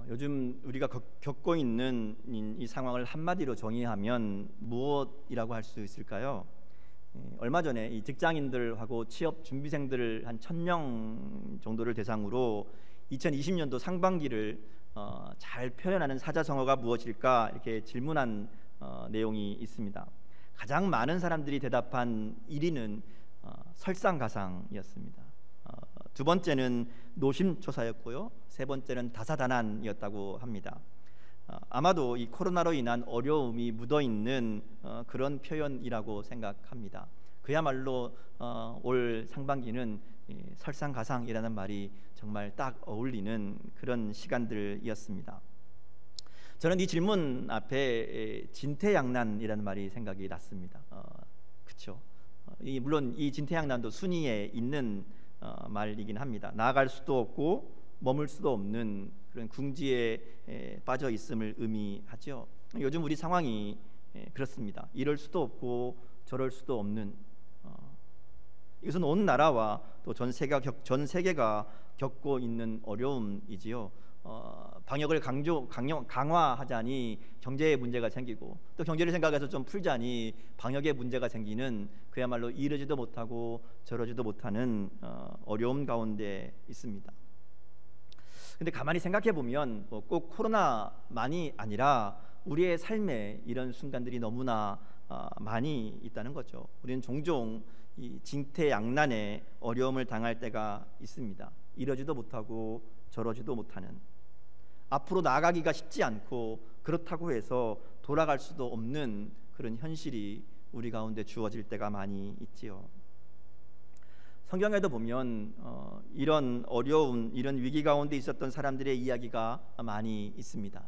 요즘 우리가 겪고 있는 이 상황을 한마디로 정의하면 무엇이라고 할 수 있을까요? 얼마 전에 이 직장인들하고 취업 준비생들을 한 1,000명 정도를 대상으로 2020년도 상반기를 잘 표현하는 사자성어가 무엇일까 이렇게 질문한 내용이 있습니다. 가장 많은 사람들이 대답한 1위는 설상가상이었습니다. 두 번째는 노심초사였고요. 세 번째는 다사다난이었다고 합니다. 아마도 이 코로나로 인한 어려움이 묻어있는 그런 표현이라고 생각합니다. 그야말로 올 상반기는 설상가상이라는 말이 정말 딱 어울리는 그런 시간들이었습니다. 저는 이 질문 앞에 진퇴양난이라는 말이 생각이 났습니다. 그렇죠. 물론 이 진퇴양난도 순위에 있는 말이긴 합니다. 나아갈 수도 없고 머물 수도 없는 그런 궁지에 빠져 있음을 의미하죠. 요즘 우리 상황이 그렇습니다. 이럴 수도 없고 저럴 수도 없는, 이것은 온 나라와 또 전 세계가 겪고 있는 어려움이지요. 방역을 강화하자니 경제에 문제가 생기고, 또 경제를 생각해서 좀 풀자니 방역에 문제가 생기는, 그야말로 이러지도 못하고 저러지도 못하는 어려움 가운데 있습니다. 근데 가만히 생각해 보면 꼭 코로나만이 아니라 우리의 삶에 이런 순간들이 너무나 많이 있다는 거죠. 우리는 종종 이 진퇴양난의 어려움을 당할 때가 있습니다. 이러지도 못하고 저러지도 못하는, 앞으로 나아가기가 쉽지 않고 그렇다고 해서 돌아갈 수도 없는 그런 현실이 우리 가운데 주어질 때가 많이 있지요. 성경에도 보면 이런 어려운, 이런 위기 가운데 있었던 사람들의 이야기가 많이 있습니다.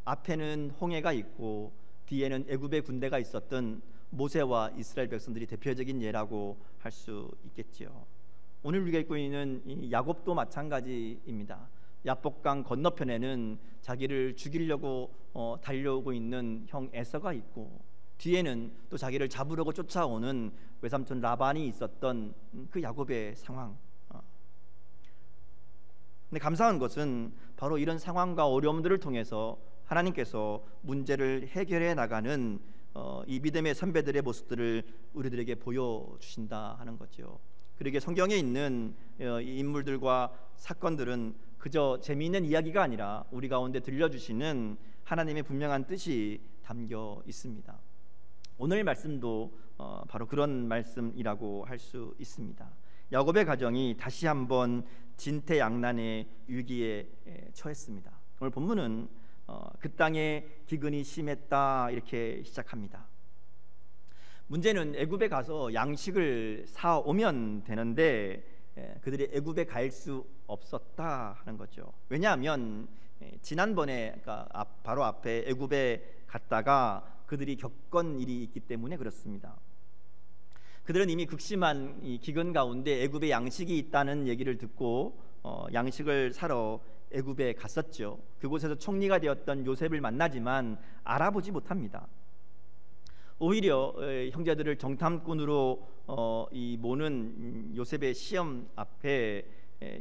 앞에는 홍해가 있고 뒤에는 애굽의 군대가 있었던 모세와 이스라엘 백성들이 대표적인 예라고 할 수 있겠지요. 오늘 우리가 읽고 있는 이 야곱도 마찬가지입니다. 야복강 건너편에는 자기를 죽이려고 달려오고 있는 형 에서가 있고, 뒤에는 또 자기를 잡으려고 쫓아오는 외삼촌 라반이 있었던 그 야곱의 상황. 근데 감사한 것은 바로 이런 상황과 어려움들을 통해서 하나님께서 문제를 해결해 나가는 이 믿음의 선배들의 모습들을 우리들에게 보여주신다 하는 거죠. 그러게 성경에 있는 이 인물들과 사건들은 그저 재미있는 이야기가 아니라 우리 가운데 들려주시는 하나님의 분명한 뜻이 담겨 있습니다. 오늘 말씀도 바로 그런 말씀이라고 할 수 있습니다. 야곱의 가정이 다시 한번 진퇴양난의 위기에 처했습니다. 오늘 본문은 그 땅에 기근이 심했다 이렇게 시작합니다. 문제는 애굽에 가서 양식을 사오면 되는데 그들이 애굽에 갈 수 없었다 하는 거죠. 왜냐하면 지난번에 바로 앞에 애굽에 갔다가 그들이 겪은 일이 있기 때문에 그렇습니다. 그들은 이미 극심한 이 기근 가운데 애굽에 양식이 있다는 얘기를 듣고 양식을 사러 애굽에 갔었죠. 그곳에서 총리가 되었던 요셉을 만나지만 알아보지 못합니다. 오히려 형제들을 정탐꾼으로 모는 요셉의 시험 앞에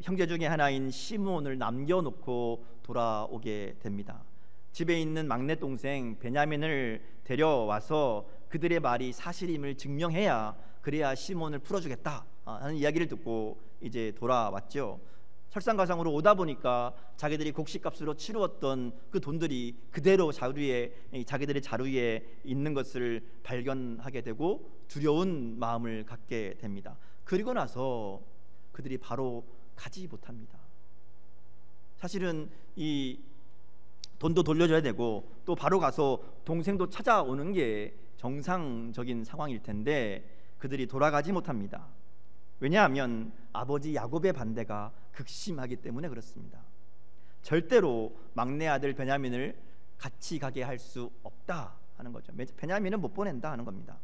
형제 중에 하나인 시므온을 남겨놓고 돌아오게 됩니다. 집에 있는 막내 동생 베냐민을 데려와서 그들의 말이 사실임을 증명해야, 그래야 시므온을 풀어주겠다 하는 이야기를 듣고 이제 돌아왔죠. 설상가상으로 오다 보니까 자기들이 곡식값으로 치루었던 그 돈들이 그대로 자기들의 자루에 있는 것을 발견하게 되고 두려운 마음을 갖게 됩니다. 그리고 나서 그들이 바로 가지 못합니다. 사실은 이 돈도 돌려줘야 되고 또 바로 가서 동생도 찾아오는 게 정상적인 상황일 텐데 그들이 돌아가지 못합니다. 왜냐하면 아버지 야곱의 반대가 극심하기 때문에 그렇습니다. 절대로 막내 아들 베냐민을 같이 가게 할 수 없다 하는 거죠. 베냐민은 못 보낸다 하는 겁니다.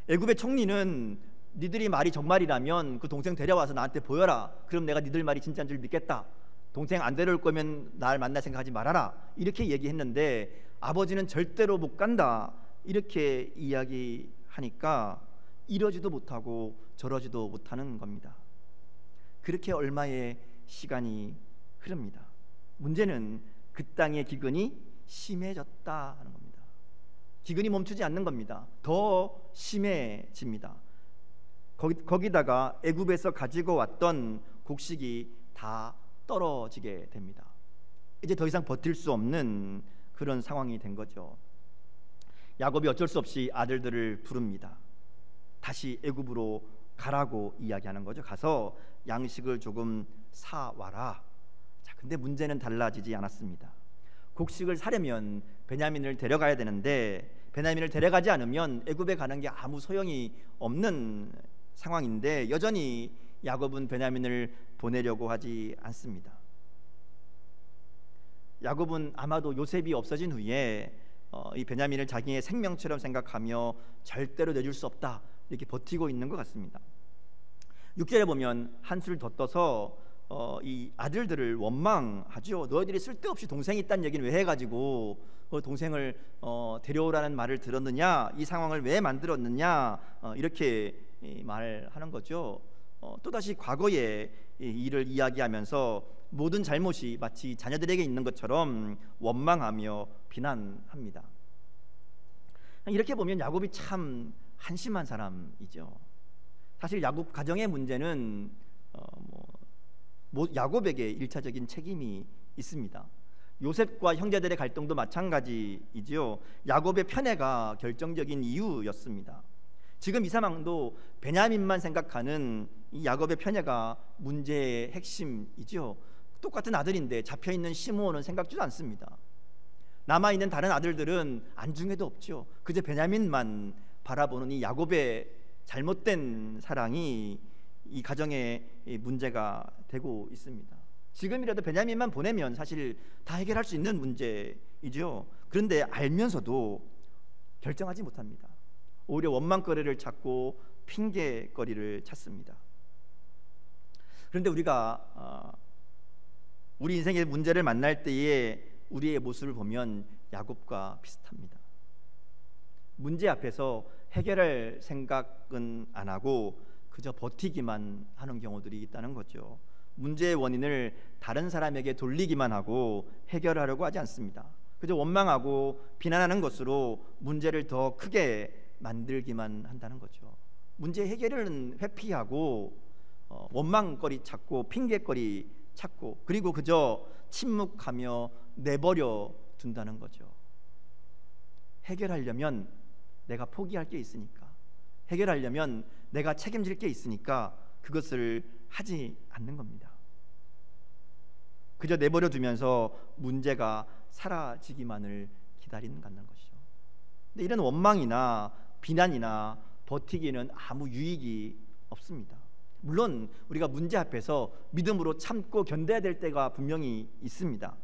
애굽의 총리는 니들이 말이 정말이라면 그 동생 데려와서 나한테 보여라. 그럼 내가 니들 말이 진짜인 줄 믿겠다. 동생 안 데려올 거면 날 만날 생각하지 말아라. 이렇게 얘기했는데 아버지는 절대로 못 간다. 이렇게 이야기하니까 이러지도 못하고 저러지도 못하는 겁니다. 그렇게 얼마의 시간이 흐릅니다. 문제는 그 땅의 기근이 심해졌다 하는 겁니다. 기근이 멈추지 않는 겁니다. 더 심해집니다. 거기다가 애굽에서 가지고 왔던 곡식이 다 떨어지게 됩니다. 이제 더 이상 버틸 수 없는 그런 상황이 된 거죠. 야곱이 어쩔 수 없이 아들들을 부릅니다. 다시 애굽으로 가라고 이야기하는 거죠. 가서 양식을 조금 사와라. 자, 근데 문제는 달라지지 않았습니다. 곡식을 사려면 베냐민을 데려가야 되는데 베냐민을 데려가지 않으면 애굽에 가는 게 아무 소용이 없는 상황인데 여전히 야곱은 베냐민을 보내려고 하지 않습니다. 야곱은 아마도 요셉이 없어진 후에 이 베냐민을 자기의 생명처럼 생각하며 절대로 내줄 수 없다 이렇게 버티고 있는 것 같습니다. 6절에 보면 한술 더 떠서 이 아들들을 원망하죠. 너희들이 쓸데없이 동생이 있다는 얘기는 왜 해가지고 동생을 데려오라는 말을 들었느냐, 이 상황을 왜 만들었느냐, 이렇게 말하는 거죠. 또다시 과거의 일을 이야기하면서 모든 잘못이 마치 자녀들에게 있는 것처럼 원망하며 비난합니다. 이렇게 보면 야곱이 참 한심한 사람이죠. 사실 야곱 가정의 문제는 야곱에게 일차적인 책임이 있습니다. 요셉과 형제들의 갈등도 마찬가지이지요. 야곱의 편애가 결정적인 이유였습니다. 지금 이 상황도 베냐민만 생각하는 이 야곱의 편애가 문제의 핵심이죠. 똑같은 아들인데 잡혀있는 시므온은 생각지도 않습니다. 남아있는 다른 아들들은 안중에도 없죠. 그저 베냐민만 바라보는 이 야곱의 잘못된 사랑이 이 가정의 문제가 되고 있습니다. 지금이라도 베냐민만 보내면 사실 다 해결할 수 있는 문제이죠. 그런데 알면서도 결정하지 못합니다. 오히려 원망거리를 찾고 핑계거리를 찾습니다. 그런데 우리가 우리 인생의 문제를 만날 때에 우리의 모습을 보면 야곱과 비슷합니다. 문제 앞에서 해결할 생각은 안 하고 그저 버티기만 하는 경우들이 있다는 거죠. 문제의 원인을 다른 사람에게 돌리기만 하고 해결하려고 하지 않습니다. 그저 원망하고 비난하는 것으로 문제를 더 크게 만들기만 한다는 거죠. 문제 해결은 회피하고 원망거리 찾고 핑계거리 찾고 그리고 그저 침묵하며 내버려 둔다는 거죠. 해결하려면 내가 포기할 게 있으니까, 해결하려면 내가 책임질 게 있으니까 그것을 하지 않는 겁니다. 그저 내버려 두면서 문제가 사라지기만을 기다리는 것이죠. 근데 이런 원망이나 비난이나 버티기는 아무 유익이 없습니다. 물론 우리가 문제 앞에서 믿음으로 참고 견뎌야 될 때가 분명히 있습니다.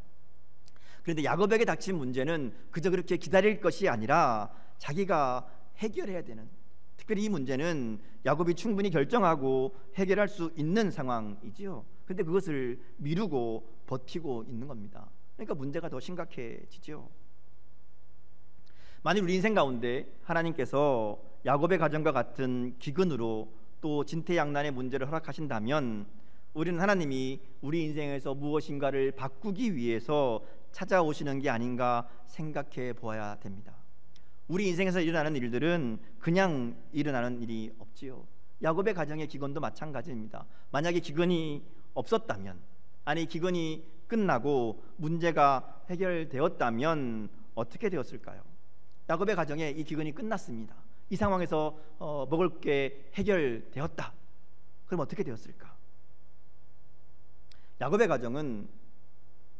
그런데 야곱에게 닥친 문제는 그저 그렇게 기다릴 것이 아니라 자기가 해결해야 되는, 특별히 이 문제는 야곱이 충분히 결정하고 해결할 수 있는 상황이지요. 그런데 그것을 미루고 버티고 있는 겁니다. 그러니까 문제가 더 심각해지죠. 만일 우리 인생 가운데 하나님께서 야곱의 가정과 같은 기근으로 또 진퇴양난의 문제를 허락하신다면 우리는 하나님이 우리 인생에서 무엇인가를 바꾸기 위해서 찾아오시는 게 아닌가 생각해 보아야 됩니다. 우리 인생에서 일어나는 일들은 그냥 일어나는 일이 없지요. 야곱의 가정의 기근도 마찬가지입니다. 만약에 기근이 없었다면, 아니 기근이 끝나고 문제가 해결되었다면 어떻게 되었을까요? 야곱의 가정에 이 기근이 끝났습니다. 이 상황에서 먹을 게 해결되었다. 그럼 어떻게 되었을까? 야곱의 가정은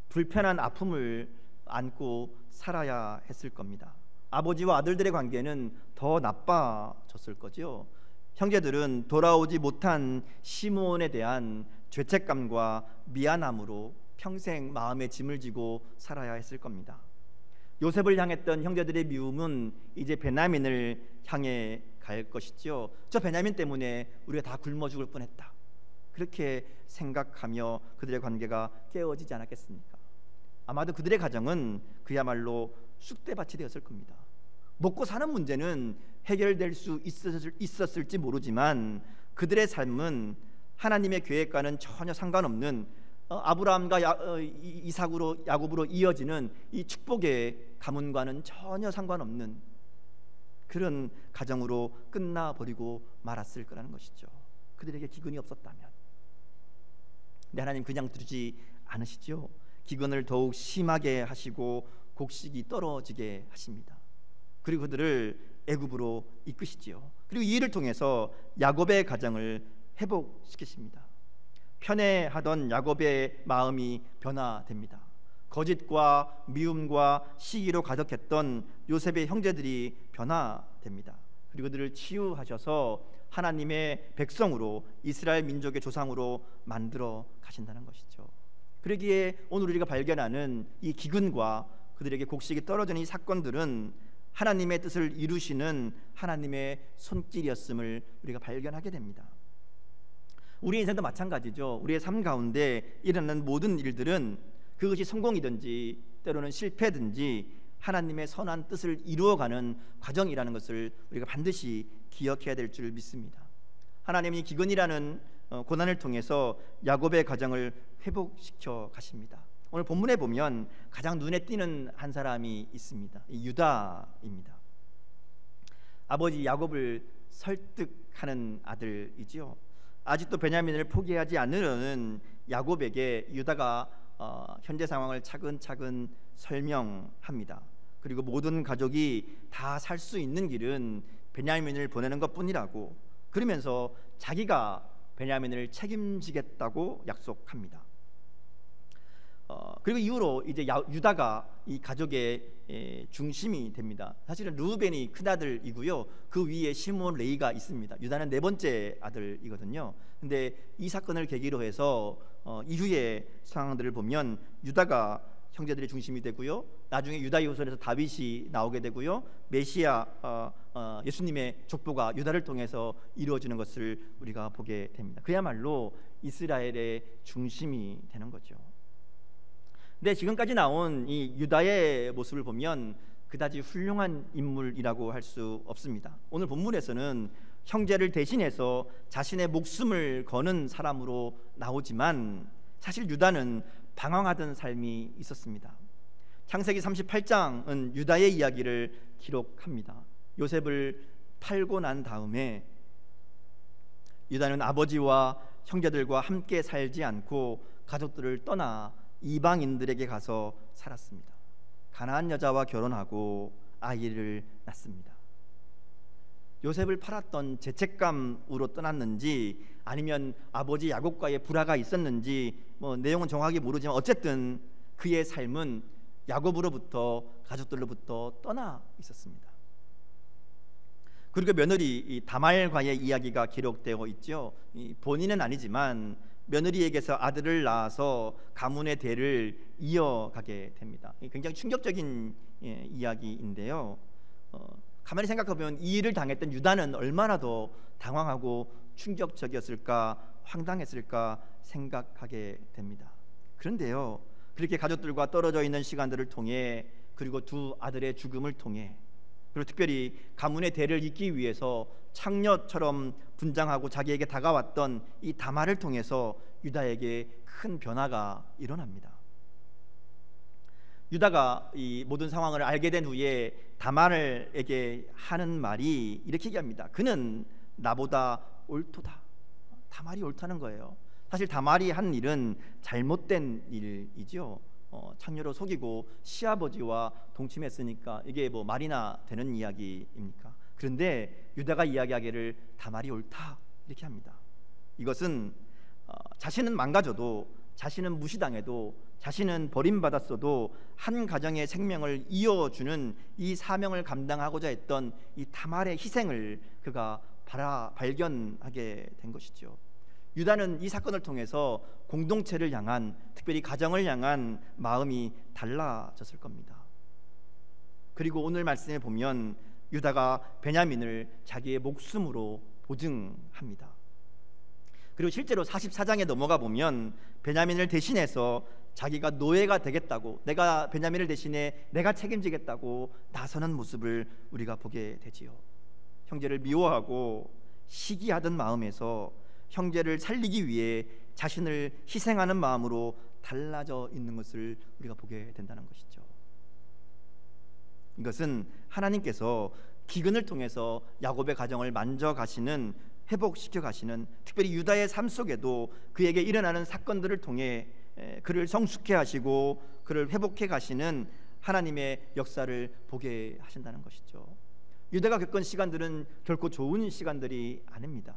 불편한 아픔을 안고 살아야 했을 겁니다. 아버지와 아들들의 관계는 더 나빠졌을 거죠. 형제들은 돌아오지 못한 시므온에 대한 죄책감과 미안함으로 평생 마음에 짐을 지고 살아야 했을 겁니다. 요셉을 향했던 형제들의 미움은 이제 베냐민을 향해 갈 것이죠. 저 베냐민 때문에 우리가 다 굶어 죽을 뻔했다. 그렇게 생각하며 그들의 관계가 깨어지지 않았겠습니까? 아마도 그들의 가정은 그야말로 쑥대밭이 되었을 겁니다. 먹고 사는 문제는 해결될 수 있었을지 모르지만 그들의 삶은 하나님의 계획과는 전혀 상관없는 아브라함과 이삭으로 야곱으로 이어지는 이 축복의 가문과는 전혀 상관없는 그런 가정으로 끝나버리고 말았을 거라는 것이죠. 그들에게 기근이 없었다면. 근데 하나님 그냥 두지 않으시죠. 기근을 더욱 심하게 하시고 곡식이 떨어지게 하십니다. 그리고 그들을 애굽으로 이끄시지요. 그리고 이 일을 통해서 야곱의 가정을 회복시키십니다. 편애하던 야곱의 마음이 변화됩니다. 거짓과 미움과 시기로 가득했던 요셉의 형제들이 변화됩니다. 그리고 그들을 치유하셔서 하나님의 백성으로, 이스라엘 민족의 조상으로 만들어 가신다는 것이죠. 그러기에 오늘 우리가 발견하는 이 기근과 그들에게 곡식이 떨어지는 이 사건들은 하나님의 뜻을 이루시는 하나님의 손길이었음을 우리가 발견하게 됩니다. 우리 인생도 마찬가지죠. 우리의 삶 가운데 일어나는 모든 일들은 그것이 성공이든지 때로는 실패든지 하나님의 선한 뜻을 이루어가는 과정이라는 것을 우리가 반드시 기억해야 될 줄 믿습니다. 하나님이 기근이라는 고난을 통해서 야곱의 가정을 회복시켜 가십니다. 오늘 본문에 보면 가장 눈에 띄는 한 사람이 있습니다. 유다입니다. 아버지 야곱을 설득하는 아들이지요. 아직도 베냐민을 포기하지 않으려는 야곱에게 유다가 현재 상황을 차근차근 설명합니다. 그리고 모든 가족이 다 살 수 있는 길은 베냐민을 보내는 것뿐이라고, 그러면서 자기가 베냐민을 책임지겠다고 약속합니다. 그리고 이후로 이제 유다가 이 가족의 중심이 됩니다. 사실은 루벤이 큰 아들이고요. 그 위에 시몬, 레이가 있습니다. 유다는 네 번째 아들이거든요. 근데 이 사건을 계기로 해서 이후의 상황들을 보면 유다가 형제들의 중심이 되고요. 나중에 유다의 후손에서 다윗이 나오게 되고요. 메시아 예수님의 족보가 유다를 통해서 이루어지는 것을 우리가 보게 됩니다. 그야말로 이스라엘의 중심이 되는 거죠. 근데 지금까지 나온 이 유다의 모습을 보면 그다지 훌륭한 인물이라고 할 수 없습니다. 오늘 본문에서는 형제를 대신해서 자신의 목숨을 거는 사람으로 나오지만 사실 유다는 방황하던 삶이 있었습니다. 창세기 38장은 유다의 이야기를 기록합니다. 요셉을 팔고 난 다음에 유다는 아버지와 형제들과 함께 살지 않고 가족들을 떠나 이방인들에게 가서 살았습니다. 가나안 여자와 결혼하고 아이를 낳습니다. 요셉을 팔았던 죄책감으로 떠났는지 아니면 아버지 야곱과의 불화가 있었는지 내용은 정확히 모르지만 어쨌든 그의 삶은 야곱으로부터, 가족들로부터 떠나 있었습니다. 그리고 며느리 다말과의 이야기가 기록되어 있죠. 본인은 아니지만 며느리에게서 아들을 낳아서 가문의 대를 이어가게 됩니다. 굉장히 충격적인 이야기인데요. 가만히 생각해보면 이 일을 당했던 유다는 얼마나 더 당황하고 충격적이었을까, 황당했을까 생각하게 됩니다. 그런데요, 그렇게 가족들과 떨어져 있는 시간들을 통해, 그리고 두 아들의 죽음을 통해, 그리고 특별히 가문의 대를 잇기 위해서 창녀처럼 분장하고 자기에게 다가왔던 이 다말을 통해서 유다에게 큰 변화가 일어납니다. 유다가 이 모든 상황을 알게 된 후에 다말에게 하는 말이 이렇게 얘기합니다. 그는 나보다 옳도다. 다말이 옳다는 거예요. 사실 다말이 한 일은 잘못된 일이죠. 창녀로 속이고 시아버지와 동침했으니까 이게 말이나 되는 이야기입니까? 그런데 유다가 이야기하기를 다말이 옳다 이렇게 합니다. 이것은 자신은 망가져도, 자신은 무시당해도, 자신은 버림받았어도 한 가정의 생명을 이어주는 이 사명을 감당하고자 했던 이 다말의 희생을 그가 발견하게 된 것이죠. 유다는 이 사건을 통해서 공동체를 향한, 특별히 가정을 향한 마음이 달라졌을 겁니다. 그리고 오늘 말씀에 보면 유다가 베냐민을 자기의 목숨으로 보증합니다. 그리고 실제로 44장에 넘어가 보면 베냐민을 대신해서 자기가 노예가 되겠다고, 내가 베냐민을 대신해 내가 책임지겠다고 나서는 모습을 우리가 보게 되지요. 형제를 미워하고 시기하던 마음에서 형제를 살리기 위해 자신을 희생하는 마음으로 달라져 있는 것을 우리가 보게 된다는 것이죠. 이것은 하나님께서 기근을 통해서 야곱의 가정을 만져가시는, 회복시켜 가시는, 특별히 유다의 삶 속에도 그에게 일어나는 사건들을 통해 그를 성숙해 하시고 그를 회복해 가시는 하나님의 역사를 보게 하신다는 것이죠. 유다가 겪은 시간들은 결코 좋은 시간들이 아닙니다.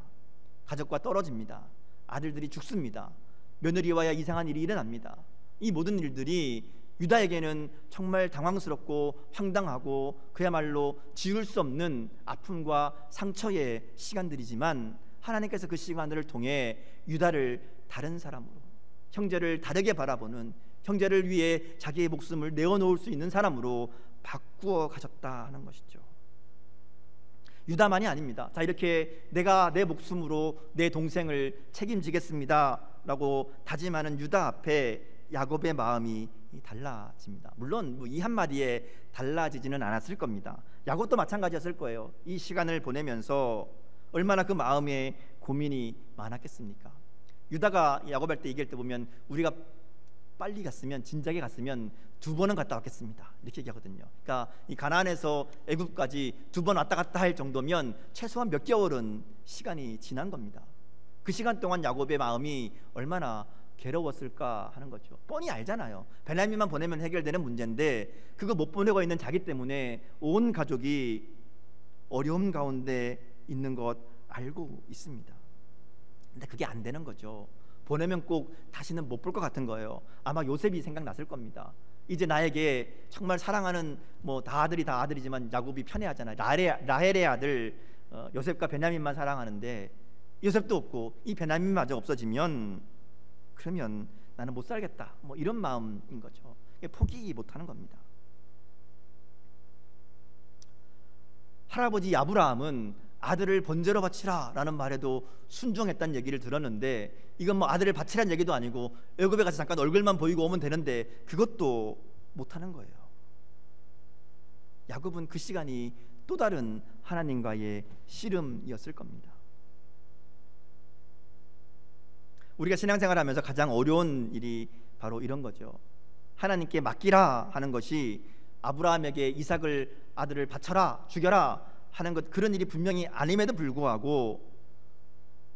가족과 떨어집니다. 아들들이 죽습니다. 며느리와야 이상한 일이 일어납니다. 이 모든 일들이 유다에게는 정말 당황스럽고 황당하고 그야말로 지울 수 없는 아픔과 상처의 시간들이지만, 하나님께서 그 시간들을 통해 유다를 다른 사람으로, 형제를 다르게 바라보는, 형제를 위해 자기의 목숨을 내어놓을 수 있는 사람으로 바꾸어 가셨다 하는 것이죠. 유다만이 아닙니다. 자, 이렇게 내가 내 목숨으로 내 동생을 책임지겠습니다 라고 다짐하는 유다 앞에 야곱의 마음이 달라집니다. 물론 이 한마디에 달라지지는 않았을 겁니다. 야곱도 마찬가지였을 거예요. 이 시간을 보내면서 얼마나 그 마음에 고민이 많았겠습니까? 유다가 야곱한테 얘기할 때 보면, 우리가 빨리 갔으면, 진작에 갔으면 2번은 갔다 왔겠습니다 이렇게 얘기하거든요. 그러니까 이 가나안에서 애굽까지 2번 왔다 갔다 할 정도면 최소한 몇 개월은 시간이 지난 겁니다. 그 시간 동안 야곱의 마음이 얼마나 괴로웠을까 하는 거죠. 뻔히 알잖아요. 베냐민만 보내면 해결되는 문제인데 그거 못 보내고 있는 자기 때문에 온 가족이 어려움 가운데 있는 것 알고 있습니다. 근데 그게 안 되는 거죠. 보내면 꼭 다시는 못 볼 것 같은 거예요. 아마 요셉이 생각났을 겁니다. 이제 나에게 정말 사랑하는, 다 아들이 다 아들이지만 야곱이 편애하잖아요. 라헬의 아들 요셉과 베냐민만 사랑하는데 요셉도 없고 이 베냐민마저 없어지면 그러면 나는 못 살겠다, 이런 마음인 거죠. 포기 못하는 겁니다. 할아버지 아브라함은 아들을 번제로 바치라 라는 말에도 순종했다는 얘기를 들었는데, 이건 아들을 바치라는 얘기도 아니고 애굽에 가서 잠깐 얼굴만 보이고 오면 되는데 그것도 못하는 거예요. 야곱은 그 시간이 또 다른 하나님과의 씨름이었을 겁니다. 우리가 신앙생활하면서 가장 어려운 일이 바로 이런 거죠. 하나님께 맡기라 하는 것이 아브라함에게 이삭을, 아들을 바쳐라, 죽여라 하는 것, 그런 일이 분명히 아님에도 불구하고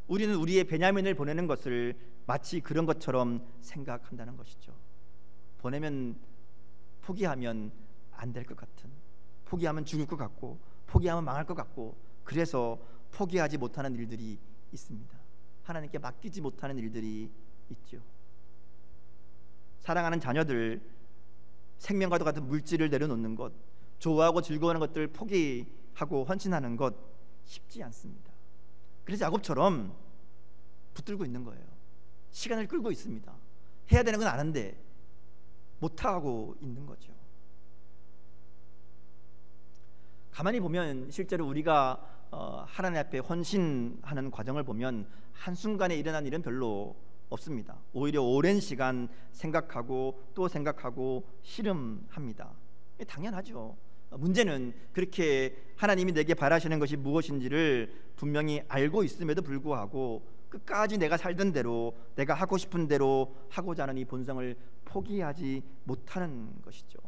우리는 우리의 베냐민을 보내는 것을 마치 그런 것처럼 생각한다는 것이죠. 보내면, 포기하면 안 될 것 같은, 포기하면 죽을 것 같고, 포기하면 망할 것 같고, 그래서 포기하지 못하는 일들이 있습니다. 하나님께 맡기지 못하는 일들이 있죠. 사랑하는 자녀들, 생명과도 같은 물질을 내려놓는 것, 좋아하고 즐거워하는 것들 포기하고 헌신하는 것 쉽지 않습니다. 그래서 야곱처럼 붙들고 있는 거예요. 시간을 끌고 있습니다. 해야 되는 건 아는데 못하고 있는 거죠. 가만히 보면 실제로 우리가 하나님 앞에 헌신하는 과정을 보면 한순간에 일어난 일은 별로 없습니다. 오히려 오랜 시간 생각하고 또 생각하고 씨름합니다. 당연하죠. 문제는 그렇게 하나님이 내게 바라시는 것이 무엇인지를 분명히 알고 있음에도 불구하고 끝까지 내가 살던 대로, 내가 하고 싶은 대로 하고자 하는 이 본성을 포기하지 못하는 것이죠.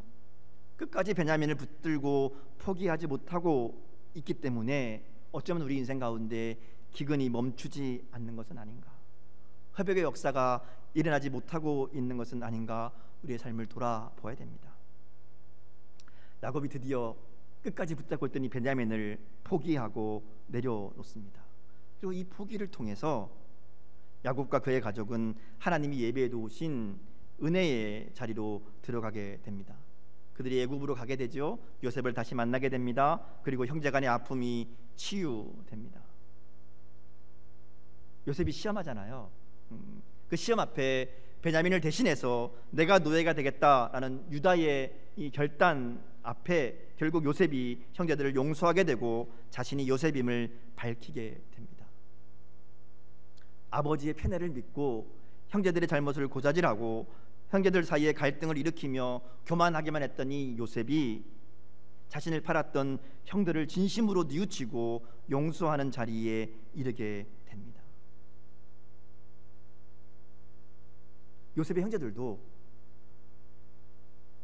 끝까지 베냐민을 붙들고 포기하지 못하고 있기 때문에 어쩌면 우리 인생 가운데 기근이 멈추지 않는 것은 아닌가, 회복의 역사가 일어나지 못하고 있는 것은 아닌가, 우리의 삶을 돌아보아야 됩니다. 야곱이 드디어 끝까지 붙잡고 있던 이 베냐민을 포기하고 내려놓습니다. 그리고 이 포기를 통해서 야곱과 그의 가족은 하나님이 예배해 두신 은혜의 자리로 들어가게 됩니다. 그들이 애굽으로 가게 되죠. 요셉을 다시 만나게 됩니다. 그리고 형제간의 아픔이 치유됩니다. 요셉이 시험하잖아요. 그 시험 앞에 베냐민을 대신해서 내가 노예가 되겠다라는 유다의 이 결단 앞에 결국 요셉이 형제들을 용서하게 되고 자신이 요셉임을 밝히게 됩니다. 아버지의 편애를 믿고 형제들의 잘못을 고자질하고 형제들 사이에 갈등을 일으키며 교만하기만 했던 이 요셉이 자신을 팔았던 형들을 진심으로 뉘우치고 용서하는 자리에 이르게 됩니다. 요셉의 형제들도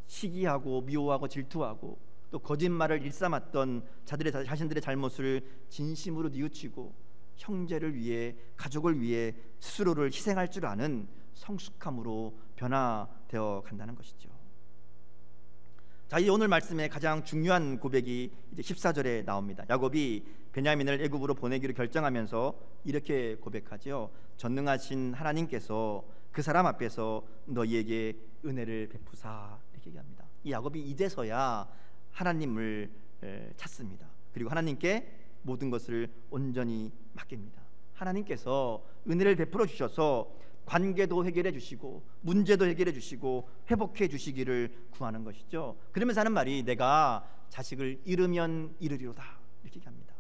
시기하고 미워하고 질투하고 또 거짓말을 일삼았던 자신들의 잘못을 진심으로 뉘우치고 형제를 위해, 가족을 위해 스스로를 희생할 줄 아는 성숙함으로 변화되어 간다는 것이죠. 자, 이 오늘 말씀의 가장 중요한 고백이 이제 14절에 나옵니다. 야곱이 베냐민을 애굽으로 보내기로 결정하면서 이렇게 고백하죠. 전능하신 하나님께서 그 사람 앞에서 너희에게 은혜를 베푸사, 이렇게 얘기합니다. 이 야곱이 이제서야 하나님을 찾습니다. 그리고 하나님께 모든 것을 온전히 맡깁니다. 하나님께서 은혜를 베풀어 주셔서 관계도 해결해 주시고 문제도 해결해 주시고 회복해 주시기를 구하는 것이죠. 그러면서 하는 말이 내가 자식을 잃으면 잃으리로다, 이렇게 얘기합니다.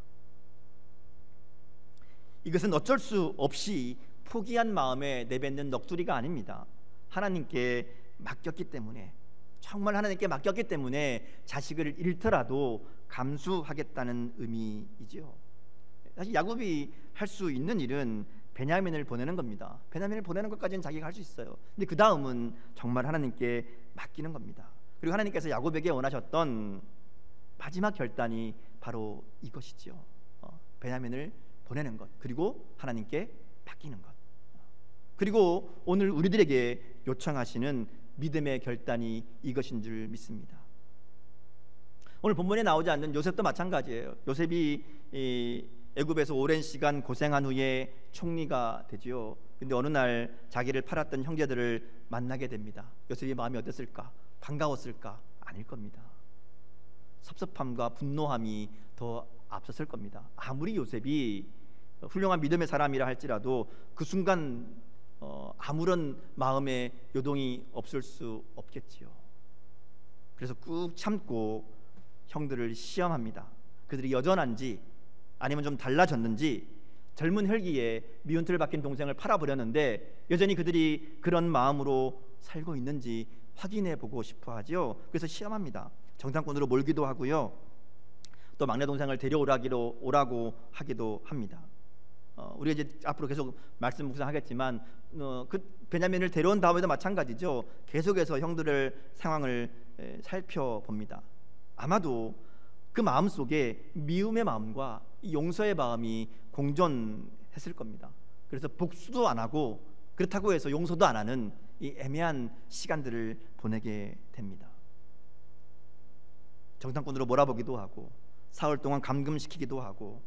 이것은 어쩔 수 없이 포기한 마음에 내뱉는 넋두리가 아닙니다. 하나님께 맡겼기 때문에, 정말 하나님께 맡겼기 때문에 자식을 잃더라도 감수하겠다는 의미이죠. 사실 야곱이 할 수 있는 일은 베냐민을 보내는 겁니다. 베냐민을 보내는 것까지는 자기가 할 수 있어요. 근데 그 다음은 정말 하나님께 맡기는 겁니다. 그리고 하나님께서 야곱에게 원하셨던 마지막 결단이 바로 이것이죠. 베냐민을 보내는 것, 그리고 하나님께 맡기는 것. 그리고 오늘 우리들에게 요청하시는 믿음의 결단이 이것인 줄 믿습니다. 오늘 본문에 나오지 않는 요셉도 마찬가지예요. 요셉이 애굽에서 오랜 시간 고생한 후에 총리가 되지요. 근데 어느 날 자기를 팔았던 형제들을 만나게 됩니다. 요셉의 마음이 어땠을까? 반가웠을까? 아닐 겁니다. 섭섭함과 분노함이 더 앞섰을 겁니다. 아무리 요셉이 훌륭한 믿음의 사람이라 할지라도 그 순간 아무런 마음의 요동이 없을 수 없겠지요. 그래서 꾹 참고 형들을 시험합니다. 그들이 여전한지 아니면 좀 달라졌는지, 젊은 혈기에 미운틀 박힌 동생을 팔아버렸는데 여전히 그들이 그런 마음으로 살고 있는지 확인해 보고 싶어 하죠. 그래서 시험합니다. 정탐꾼으로 몰기도 하고요, 또 막내 동생을 데려오라고 하기도 합니다. 우리가 이제 앞으로 계속 말씀 묵상하겠지만 그 베냐민을 데려온 다음에도 마찬가지죠. 계속해서 형들의 상황을 살펴봅니다. 아마도 그 마음 속에 미움의 마음과 용서의 마음이 공존했을 겁니다. 그래서 복수도 안 하고 그렇다고 해서 용서도 안 하는 이 애매한 시간들을 보내게 됩니다. 정탐꾼으로 몰아보기도 하고 사흘 동안 감금시키기도 하고,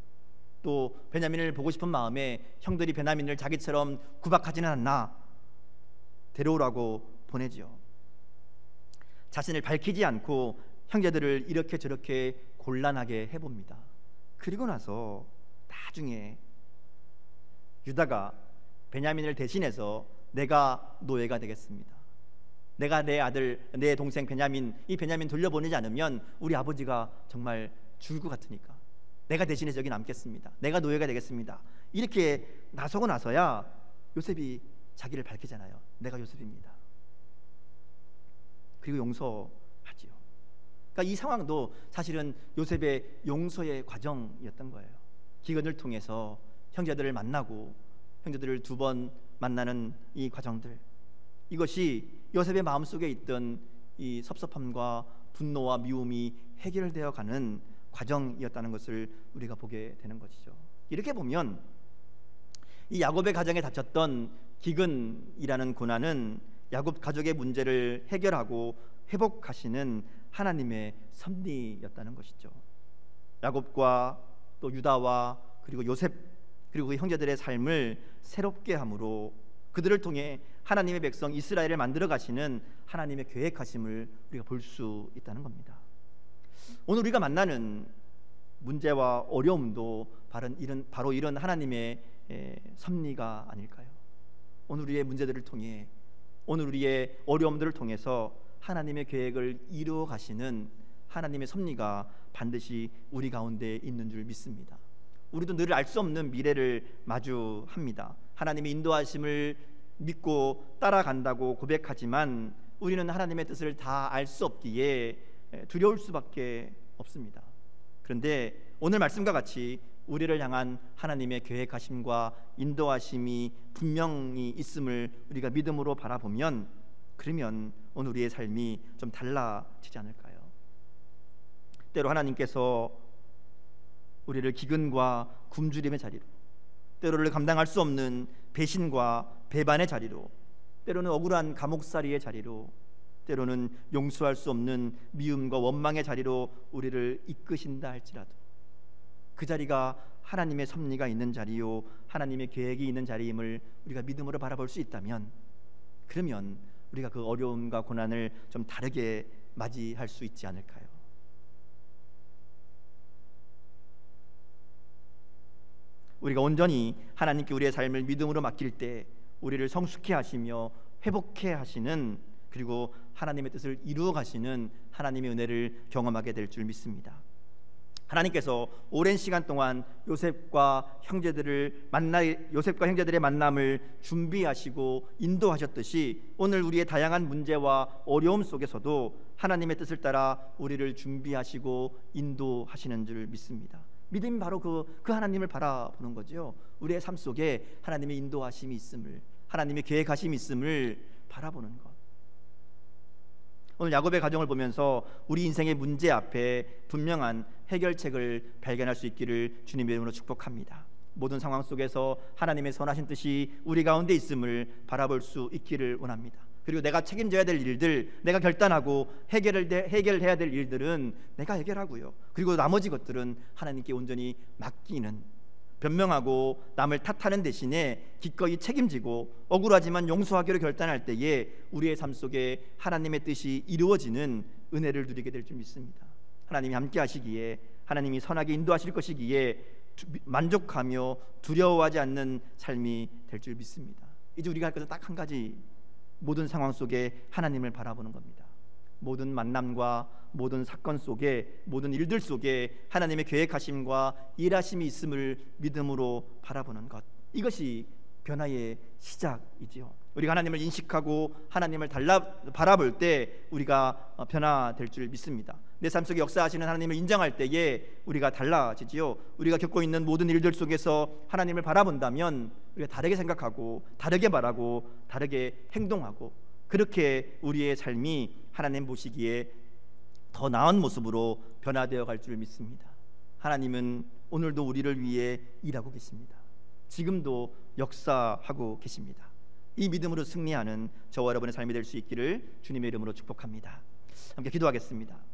또 베냐민을 보고 싶은 마음에 형들이 베냐민을 자기처럼 구박하지는 않나 데려오라고 보내지요. 자신을 밝히지 않고 형제들을 이렇게 저렇게 곤란하게 해봅니다. 그리고 나서 나중에 유다가 베냐민을 대신해서 내가 노예가 되겠습니다. 내가 내 아들, 내 동생 베냐민, 이 베냐민 돌려보내지 않으면 우리 아버지가 정말 죽을 것 같으니까 내가 대신해서 여기 남겠습니다. 내가 노예가 되겠습니다. 이렇게 나서고 나서야 요셉이 자기를 밝히잖아요. 내가 요셉입니다. 그리고 용서하지요. 그러니까 이 상황도 사실은 요셉의 용서의 과정이었던 거예요. 기근을 통해서 형제들을 만나고 형제들을 두 번 만나는 이 과정들, 이것이 요셉의 마음속에 있던 이 섭섭함과 분노와 미움이 해결되어 가는 과정이었다는 것을 우리가 보게 되는 것이죠. 이렇게 보면 이 야곱의 가정에 닥쳤던 기근이라는 고난은 야곱 가족의 문제를 해결하고 회복하시는 하나님의 섭리였다는 것이죠. 야곱과 또 유다와 그리고 요셉 그리고 그 형제들의 삶을 새롭게 함으로 그들을 통해 하나님의 백성 이스라엘을 만들어 가시는 하나님의 계획하심을 우리가 볼 수 있다는 겁니다. 오늘 우리가 만나는 문제와 어려움도 바로 이런 하나님의 섭리가 아닐까요? 오늘 우리의 문제들을 통해, 오늘 우리의 어려움들을 통해서 하나님의 계획을 이루어 가시는 하나님의 섭리가 반드시 우리 가운데 있는 줄 믿습니다. 우리도 늘 알 수 없는 미래를 마주합니다. 하나님의 인도하심을 믿고 따라간다고 고백하지만 우리는 하나님의 뜻을 다 알 수 없기에 두려울 수밖에 없습니다. 그런데 오늘 말씀과 같이 우리를 향한 하나님의 계획하심과 인도하심이 분명히 있음을 우리가 믿음으로 바라보면, 그러면 오늘 우리의 삶이 좀 달라지지 않을까요? 때로 하나님께서 우리를 기근과 굶주림의 자리로, 때로를 감당할 수 없는 배신과 배반의 자리로, 때로는 억울한 감옥살이의 자리로, 때로는 용서할 수 없는 미움과 원망의 자리로 우리를 이끄신다 할지라도, 그 자리가 하나님의 섭리가 있는 자리요, 하나님의 계획이 있는 자리임을 우리가 믿음으로 바라볼 수 있다면, 그러면 우리가 그 어려움과 고난을 좀 다르게 맞이할 수 있지 않을까요? 우리가 온전히 하나님께 우리의 삶을 믿음으로 맡길 때 우리를 성숙해 하시며 회복해 하시는, 그리고 하나님의 뜻을 이루어 가시는 하나님의 은혜를 경험하게 될 줄 믿습니다. 하나님께서 오랜 시간 동안 요셉과 형제들의 만남을 준비하시고 인도하셨듯이, 오늘 우리의 다양한 문제와 어려움 속에서도 하나님의 뜻을 따라 우리를 준비하시고 인도하시는 줄 믿습니다. 믿음이 바로 그 하나님을 바라보는 거죠. 우리의 삶 속에 하나님의 인도하심이 있음을, 하나님의 계획하심이 있음을 바라보는 것. 오늘 야곱의 가정을 보면서 우리 인생의 문제 앞에 분명한 해결책을 발견할 수 있기를 주님의 이름으로 축복합니다. 모든 상황 속에서 하나님의 선하신 뜻이 우리 가운데 있음을 바라볼 수 있기를 원합니다. 그리고 내가 책임져야 될 일들, 내가 결단하고 해결해야 될 일들은 내가 해결하고요, 그리고 나머지 것들은 하나님께 온전히 맡기는, 변명하고 남을 탓하는 대신에 기꺼이 책임지고 억울하지만 용서하기로 결단할 때에 우리의 삶 속에 하나님의 뜻이 이루어지는 은혜를 누리게 될 줄 믿습니다. 하나님이 함께 하시기에, 하나님이 선하게 인도하실 것이기에 만족하며 두려워하지 않는 삶이 될 줄 믿습니다. 이제 우리가 할 것은 딱 한 가지, 모든 상황 속에 하나님을 바라보는 겁니다. 모든 만남과 모든 사건 속에, 모든 일들 속에 하나님의 계획하심과 일하심이 있음을 믿음으로 바라보는 것, 이것이 변화의 시작이지요. 우리가 하나님을 인식하고 하나님을 바라볼 때 우리가 변화될 줄 믿습니다. 내 삶 속에 역사하시는 하나님을 인정할 때에 우리가 달라지지요. 우리가 겪고 있는 모든 일들 속에서 하나님을 바라본다면 우리가 다르게 생각하고, 다르게 말하고, 다르게 행동하고, 그렇게 우리의 삶이 하나님 보시기에 더 나은 모습으로 변화되어 갈 줄 믿습니다. 하나님은 오늘도 우리를 위해 일하고 계십니다. 지금도 역사하고 계십니다. 이 믿음으로 승리하는 저와 여러분의 삶이 될 수 있기를 주님의 이름으로 축복합니다. 함께 기도하겠습니다.